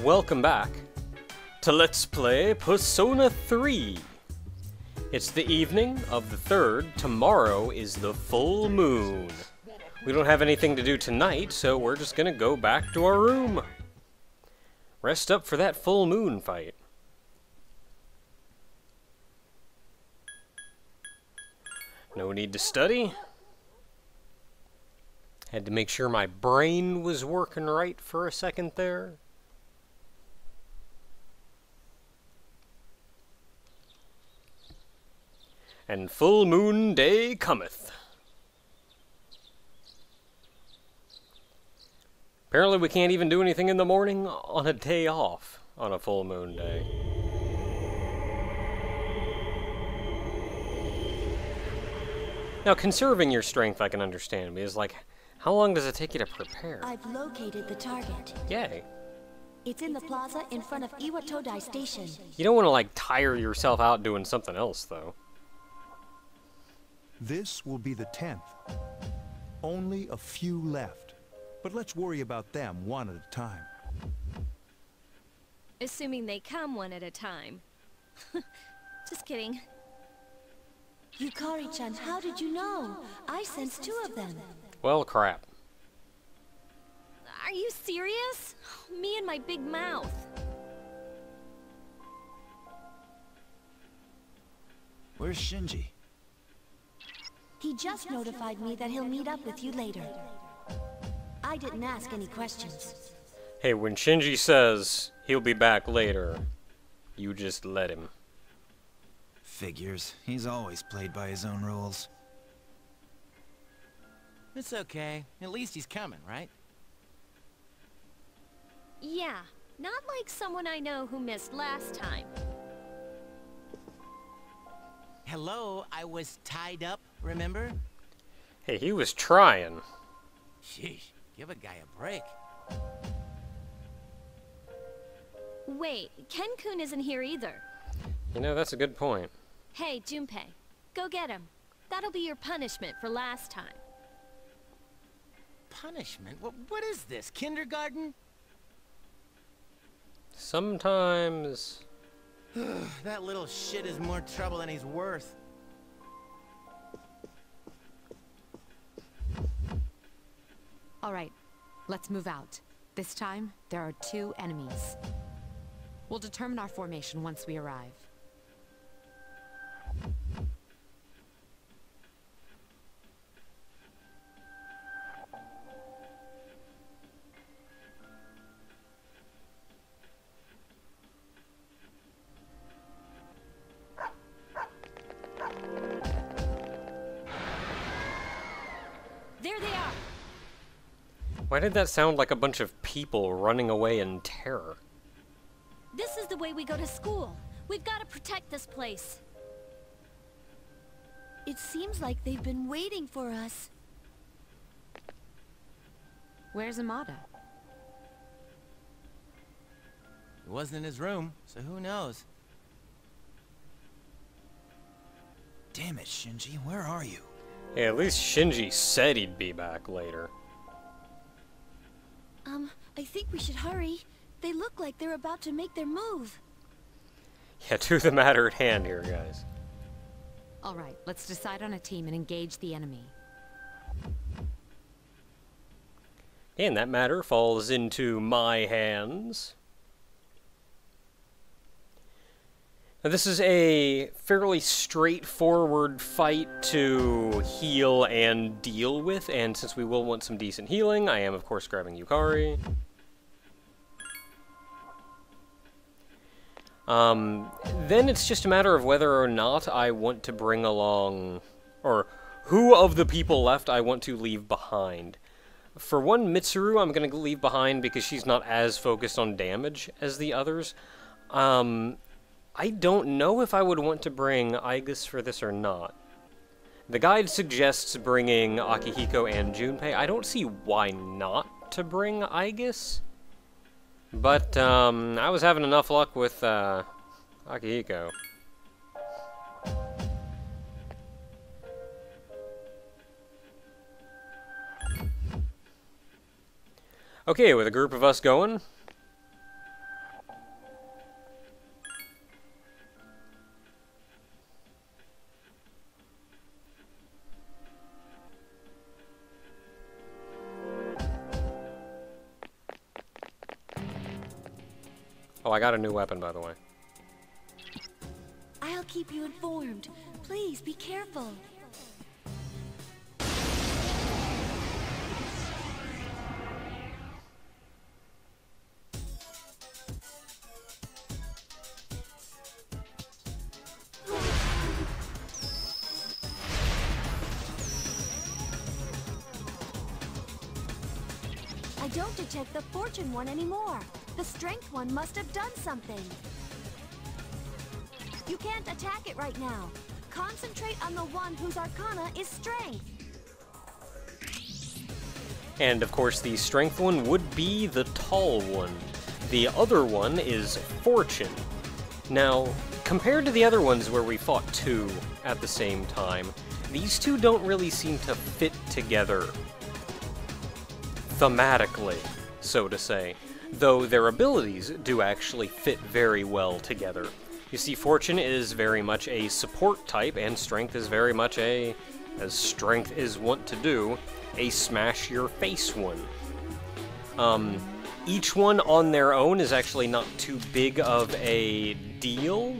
Welcome back to Let's Play Persona 3. It's the evening of the 3rd. Tomorrow is the full moon. We don't have anything to do tonight, so we're just gonna go back to our room. Rest up for that full moon fight. No need to study. Had to make sure my brain was working right for a second there. And full moon day cometh. Apparently we can't even do anything in the morning on a day off on a full moon day. Now, conserving your strength I can understand, because, like, how long does it take you to prepare? I've located the target. Yay. It's in the plaza in front of Iwatodai Station. You don't want to, like, tire yourself out doing something else, though. This will be the 10th. Only a few left. But let's worry about them one at a time. Assuming they come one at a time. Just kidding. Yukari-chan, how did you know? I sensed 2 of them. Well, crap. Are you serious? Me and my big mouth. Where's Shinji? He just notified me that he'll meet up with you later. I didn't ask any questions. Hey, when Shinji says he'll be back later, you just let him. Figures. He's always played by his own rules. It's okay. At least he's coming, right? Yeah, not like someone I know who missed last time. Hello, I was tied up, remember? Hey, he was trying. Sheesh, give a guy a break. Wait, Ken-kun isn't here either. You know, that's a good point. Hey, Junpei, go get him. That'll be your punishment for last time. Punishment? What is this, kindergarten? Sometimes... That little shit is more trouble than he's worth. All right, let's move out. This time, there are 2 enemies. We'll determine our formation once we arrive. There they are! Why did that sound like a bunch of people running away in terror? This is the way we go to school. We've got to protect this place. It seems like they've been waiting for us. Where's Amada? He wasn't in his room, so who knows? Damn it, Shinji, where are you? Hey, at least Shinji said he'd be back later. I think we should hurry. They look like they're about to make their move. Yeah, to the matter at hand here, guys. All right, let's decide on a team and engage the enemy. And that matter falls into my hands. Now, this is a fairly straightforward fight to heal and deal with, and since we will want some decent healing, I am, of course, grabbing Yukari. Then it's just a matter of whether or not I want to bring along, or who of the people left I want to leave behind. For one, Mitsuru I'm going to leave behind because she's not as focused on damage as the others. I don't know if I would want to bring Aigis for this or not. The guide suggests bringing Akihiko and Junpei. I don't see why not to bring Aigis. But, I was having enough luck with, Akihiko. Okay, with a group of us going, Oh, I got a new weapon, by the way. I'll keep you informed. Please be careful. I don't detect the Fortune one anymore. The Strength one must have done something. You can't attack it right now. Concentrate on the one whose Arcana is Strength. And of course, the Strength one would be the tall one. The other one is Fortune. Now, compared to the other ones where we fought two at the same time, these two don't really seem to fit together thematically, so to say, though their abilities do actually fit very well together. You see, Fortune is very much a support type, and Strength is very much a, as Strength is wont to do, a smash-your-face one. Each one on their own is actually not too big of a deal.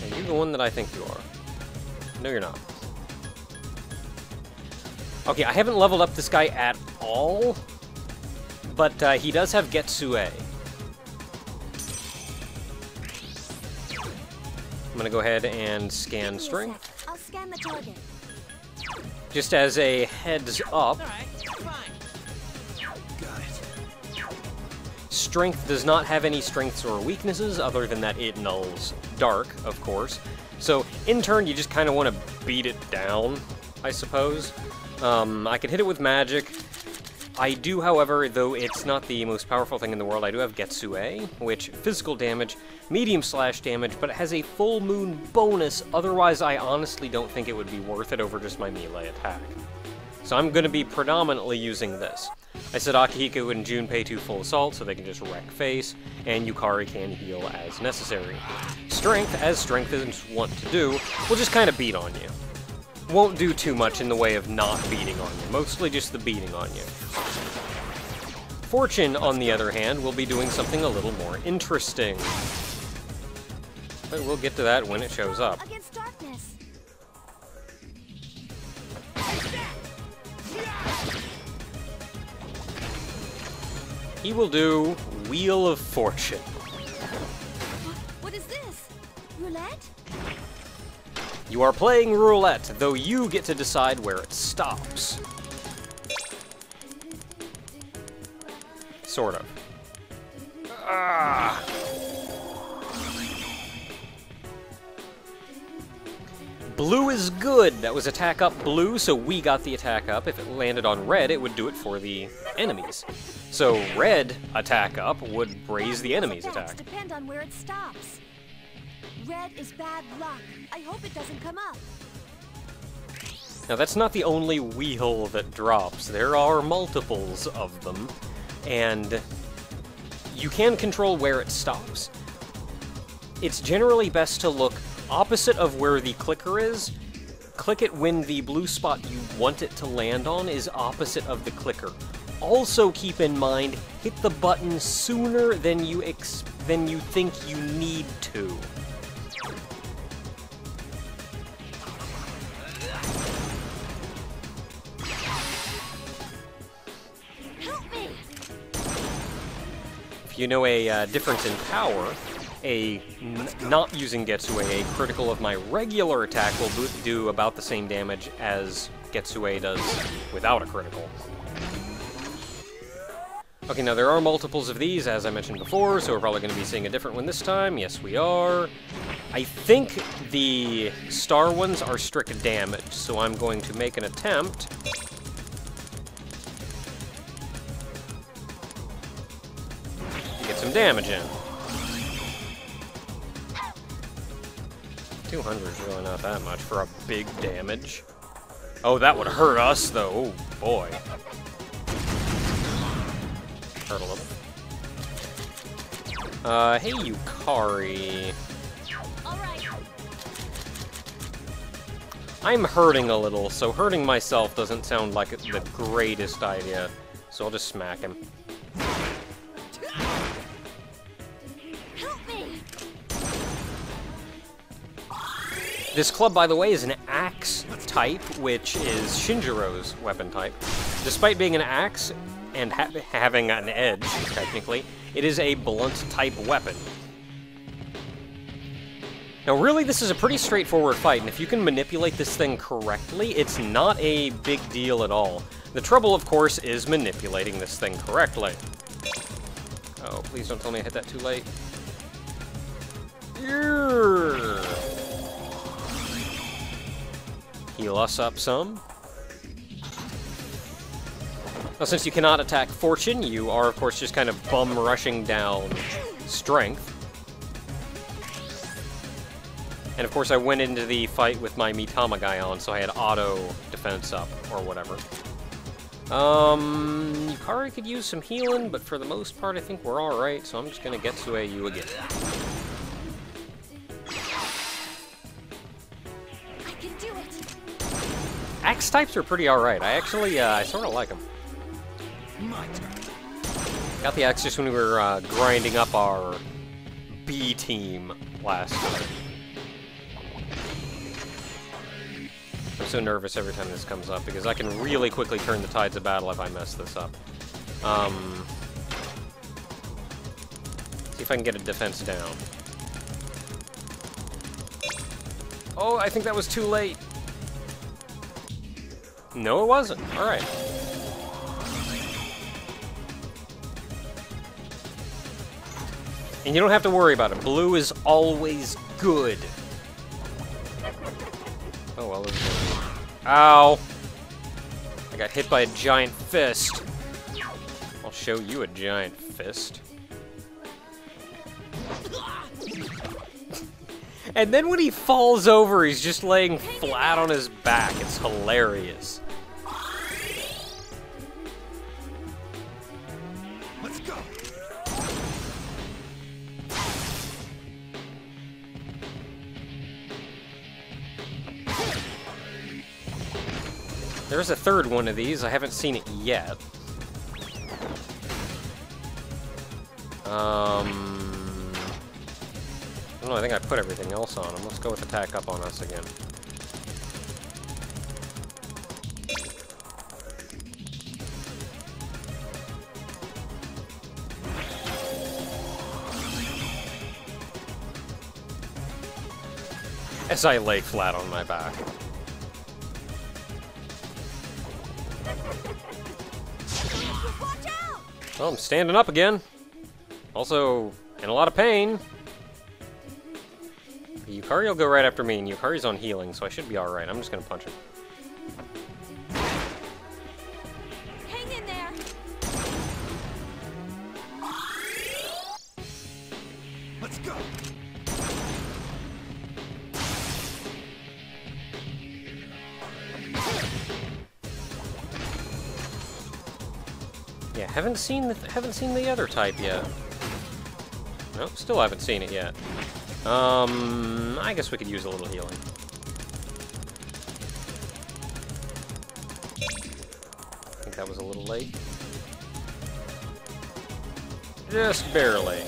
Are you the one that I think you are? No, you're not. Okay, I haven't leveled up this guy at all, but he does have Getsue. I'm gonna go ahead and scan Strength. I'll scan the target. Just as a heads up, Strength does not have any strengths or weaknesses, other than that it nulls Dark, of course. So, in turn, you just kind of want to beat it down, I suppose. I can hit it with magic. I do, however, though it's not the most powerful thing in the world, I do have Getsue, which physical damage, medium slash damage, but it has a full moon bonus. Otherwise, I honestly don't think it would be worth it over just my melee attack. So I'm going to be predominantly using this. I set Akihiko and Junpei to full assault so they can just wreck face, and Yukari can heal as necessary. Strength, as Strength is wont to do, will just kind of beat on you. Won't do too much in the way of not beating on you, mostly just the beating on you. Fortune, on the other hand, will be doing something a little more interesting. But we'll get to that when it shows up. Against darkness. He will do Wheel of Fortune. What is this? Roulette? You are playing roulette, though you get to decide where it stops. Sort of. Ah. Blue is good. That was attack up blue, so we got the attack up. If it landed on red, it would do it for the enemies. So red attack up would raise the enemy's attack. Depend on where it stops. Red is bad luck. I hope it doesn't come up. Now that's not the only wheel that drops. There are multiples of them, and you can control where it stops. It's generally best to look opposite of where the clicker is. Click it when the blue spot you want it to land on is opposite of the clicker. Also keep in mind, hit the button sooner than you think you need to. Help me! If you know a difference in power, not using Getsue, a critical of my regular attack will do about the same damage as Getsue does without a critical. Okay, now there are multiples of these, as I mentioned before, so we're probably going to be seeing a different one this time. Yes, we are. I think the star ones are strict damage, so I'm going to make an attempt. Get some damage in. 200 is really not that much for a big damage. Oh, that would hurt us, though. Oh, boy. Hurt a little. Hey, Yukari. I'm hurting a little, so hurting myself doesn't sound like the greatest idea. so I'll just smack him. Help me! This club, by the way, is an axe type, which is Shinjiro's weapon type. Despite being an axe and having an edge, technically, it is a blunt type weapon. Now, really, this is a pretty straightforward fight, and if you can manipulate this thing correctly, it's not a big deal at all. The trouble, of course, is manipulating this thing correctly. Oh, please don't tell me I hit that too late. Heal us up some. Now, since you cannot attack Fortune, you are, of course, just kind of bum-rushing down Strength. And, of course, I went into the fight with my Mitama guy on, so I had auto defense up, or whatever. Yukari could use some healing, but for the most part, I think we're alright, so I'm just gonna Getsue you again. I can do it! Axe types are pretty alright. I actually, I sort of like them. My turn. Got the axe just when we were grinding up our B team last time. I'm so nervous every time this comes up, because I can really quickly turn the tides of battle if I mess this up. See if I can get a defense down. Oh, I think that was too late. No, it wasn't. Alright. And you don't have to worry about it. Blue is always good. Oh, well, there's no... Ow! I got hit by a giant fist. I'll show you a giant fist. And then when he falls over, he's just laying flat on his back. It's hilarious. Let's go. There's a third one of these. I haven't seen it yet. I don't know, I think I put everything else on him. Let's go with attack up on us again. As I lay flat on my back. Watch out! Well, I'm standing up again. Also, in a lot of pain. Yukari will go right after me, and Yukari's on healing, so I should be alright. I'm just gonna punch him. Hang in there! Let's go. Yeah, haven't seen the other type yet. Nope, still haven't seen it yet. I guess we could use a little healing. I think that was a little late. Just barely.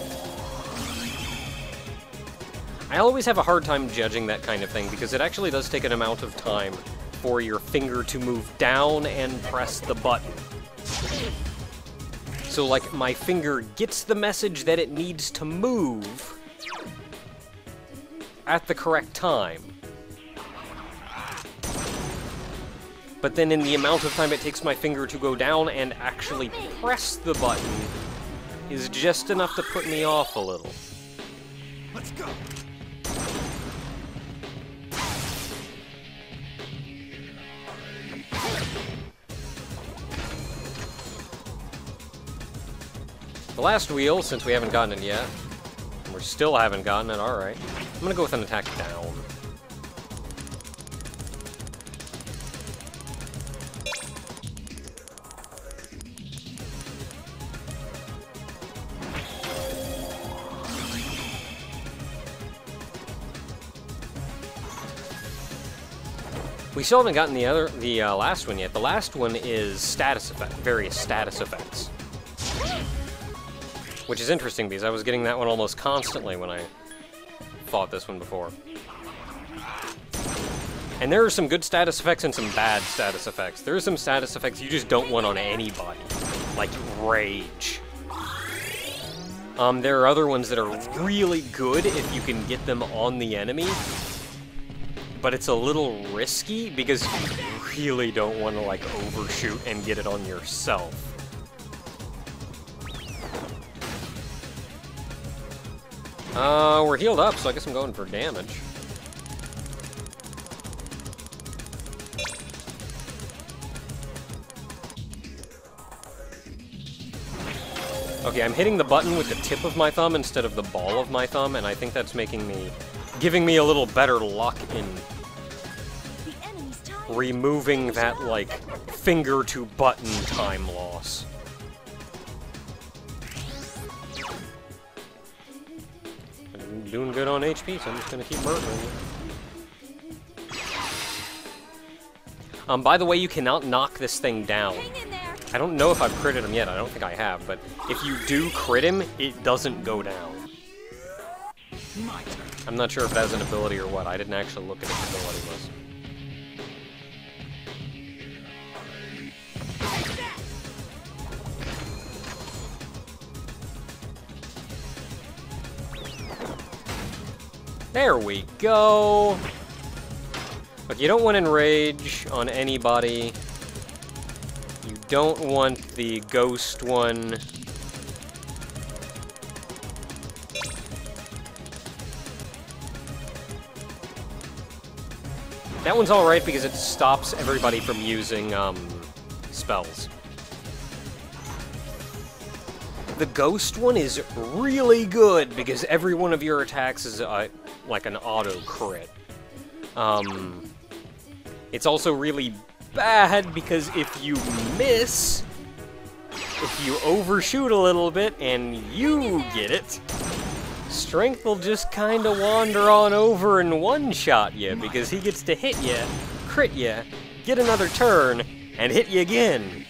I always have a hard time judging that kind of thing, because it actually does take an amount of time for your finger to move down and press the button. So, like, my finger gets the message that it needs to move at the correct time. But then in the amount of time it takes my finger to go down and actually press the button is just enough to put me off a little. Let's go. The last wheel, since we haven't gotten it yet, and we still haven't gotten it, alright. I'm gonna go with an attack down. We We still haven't gotten the last one yet. The last one is various status effects. Which is interesting because I was getting that one almost constantly when I fought this one before. And there are some good status effects and some bad status effects. There are some status effects you just don't want on anybody, like Rage. There are other ones that are really good if you can get them on the enemy, but it's a little risky because you really don't want to like overshoot and get it on yourself. We're healed up, so I guess I'm going for damage. Okay, I'm hitting the button with the tip of my thumb instead of the ball of my thumb, and I think that's giving me a little better luck in removing that, like, finger to button time loss. I'm doing good on HP, so I'm just gonna keep murdering you. By the way, you cannot knock this thing down. I don't know if I've critted him yet, I don't think I have, but if you do crit him, it doesn't go down. I'm not sure if that has an ability or what, I didn't actually look at what the ability was. There we go! Look, you don't want Enrage on anybody. You don't want the Ghost one. That one's alright because it stops everybody from using, spells. The Ghost one is really good because every one of your attacks is, like an auto crit. It's also really bad because if you miss, if you overshoot a little bit and you get it, Strength will just kind of wander on over and one-shot you because he gets to hit you, crit you, get another turn, and hit you again.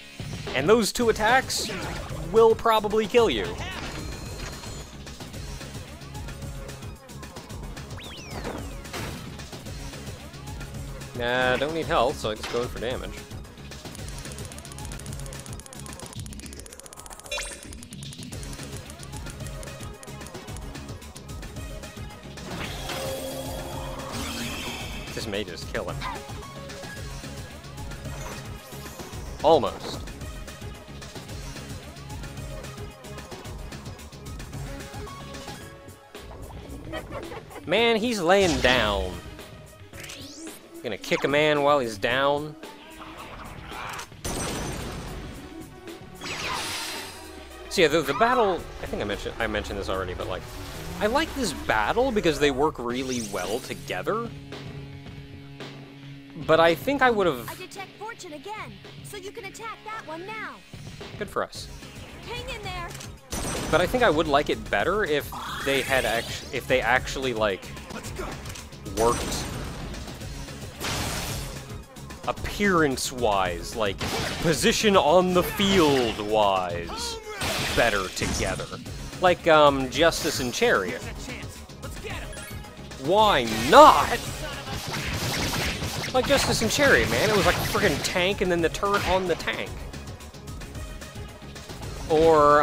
And those two attacks will probably kill you. Nah, don't need health, so I just go in for damage. This may just kill him. Almost. Man, he's laying down. Gonna kick a man while he's down. So yeah, the battle, I think I mentioned this already, but like, I like this battle because they work really well together. But I think I would have... I detect Fortune again, so you can attack that one now. Good for us. Hang in there. But I think I would like it better if they had actually like worked appearance-wise, like position on the field-wise, better together. Like Justice and Chariot. Why not? Like Justice and Chariot, man. It was like a friggin' tank and then the turret on the tank. Or,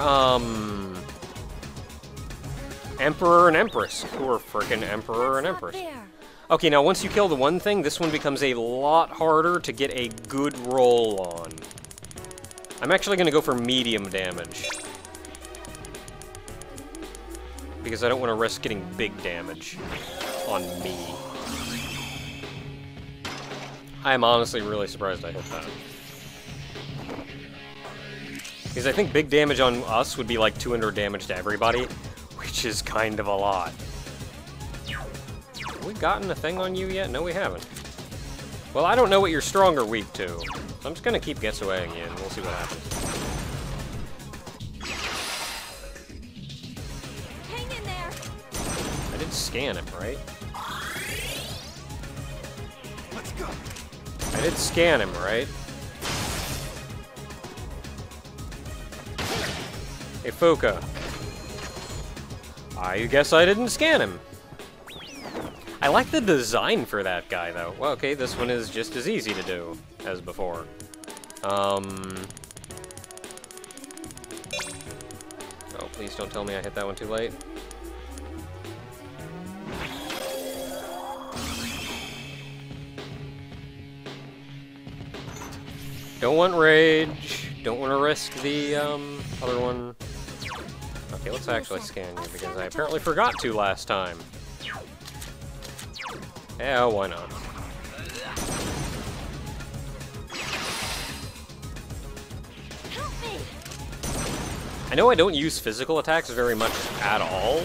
Emperor and Empress, who are frickin' Emperor and Empress. Okay, now once you kill the one thing, this one becomes a lot harder to get a good roll on. I'm actually gonna go for medium damage. Because I don't want to risk getting big damage on me. I am honestly really surprised I hit that. Because I think big damage on us would be like 200 damage to everybody, which is kind of a lot. Have we gotten a thing on you yet? No, we haven't. Well, I don't know what you're strong or weak to, so I'm just gonna keep guess-awaying you, and we'll see what happens. Hang in there. I did scan him, right? Let's go. I did scan him, right? Hey, Foka. I guess I didn't scan him. I like the design for that guy, though. Well, okay, this one is just as easy to do as before. Oh, please don't tell me I hit that one too late. Don't want rage. Don't want to risk the, other one. Okay, let's actually scan you, because I apparently forgot to last time. Yeah, why not? I know I don't use physical attacks very much at all.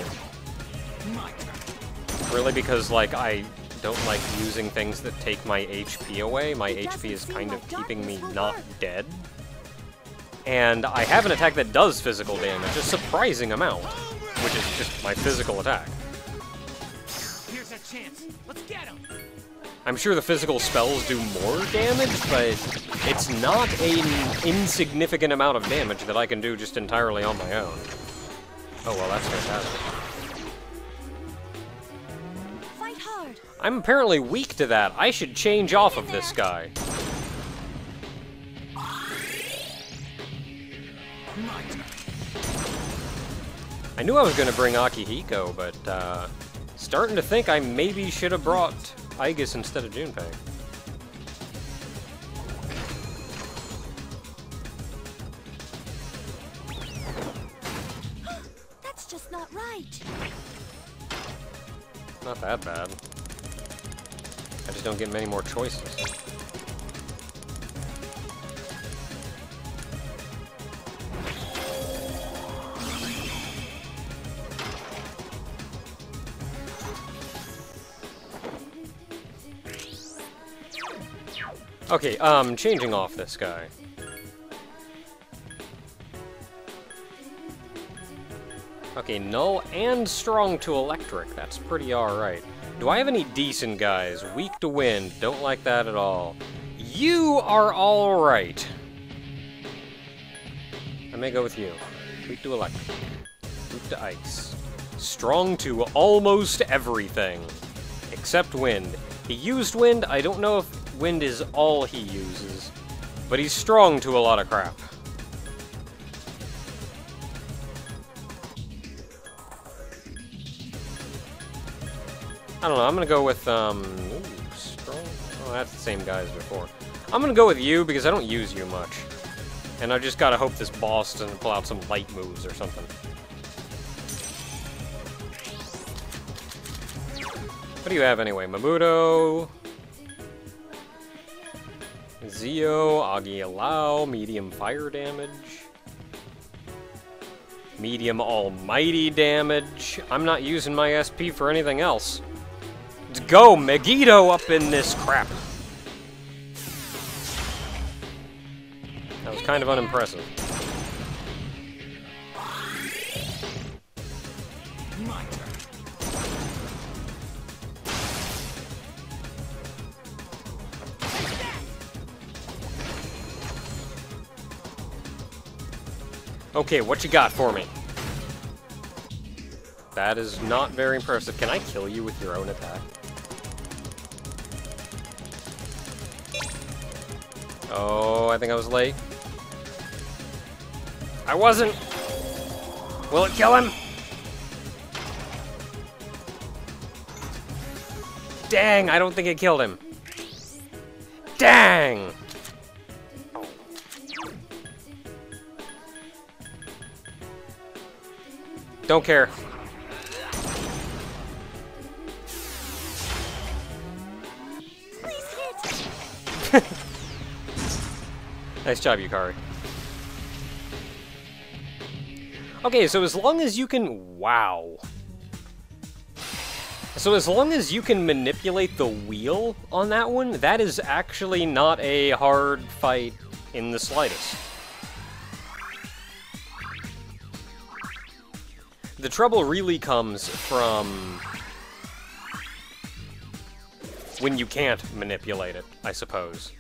Really, because, like, I don't like using things that take my HP away. My HP is kind of keeping me not dead. And I have an attack that does physical damage, a surprising amount, which is just my physical attack. Here's a chance. Let's get him. I'm sure the physical spells do more damage, but it's not an insignificant amount of damage that I can do just entirely on my own. Oh, well, that's fantastic. Fight hard. I'm apparently weak to that. I should change off of this guy. I knew I was going to bring Akihiko, but, starting to think I maybe should have brought Aegis instead of Junpei. That's just not right. Not that bad. I just don't get many more choices. Okay, changing off this guy. Okay, null and strong to electric. That's pretty alright. Do I have any decent guys? Weak to wind. Don't like that at all. You are alright. I may go with you. Weak to electric. Weak to ice. Strong to almost everything. Except wind. He used wind. I don't know if wind is all he uses, but he's strong to a lot of crap. I don't know, I'm gonna go with, ooh, strong. Oh, that's the same guy as before. I'm gonna go with you because I don't use you much. And I just gotta hope this boss doesn't pull out some light moves or something. What do you have anyway? Mabuto, Zio, Agialau, medium fire damage. Medium almighty damage. I'm not using my SP for anything else. Let's go, Megiddo up in this crap. That was kind of unimpressive. Okay, what you got for me? That is not very impressive. Can I kill you with your own attack? Oh, I think I was late. I wasn't! Will it kill him? Dang, I don't think it killed him. Dang! Don't care. Nice job, Yukari. Okay, so as long as you can... Wow. So as long as you can manipulate the wheel on that one, that is actually not a hard fight in the slightest. The trouble really comes from when you can't manipulate it, I suppose.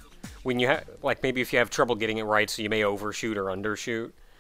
when you have, like, maybe if you have trouble getting it right, so you may overshoot or undershoot.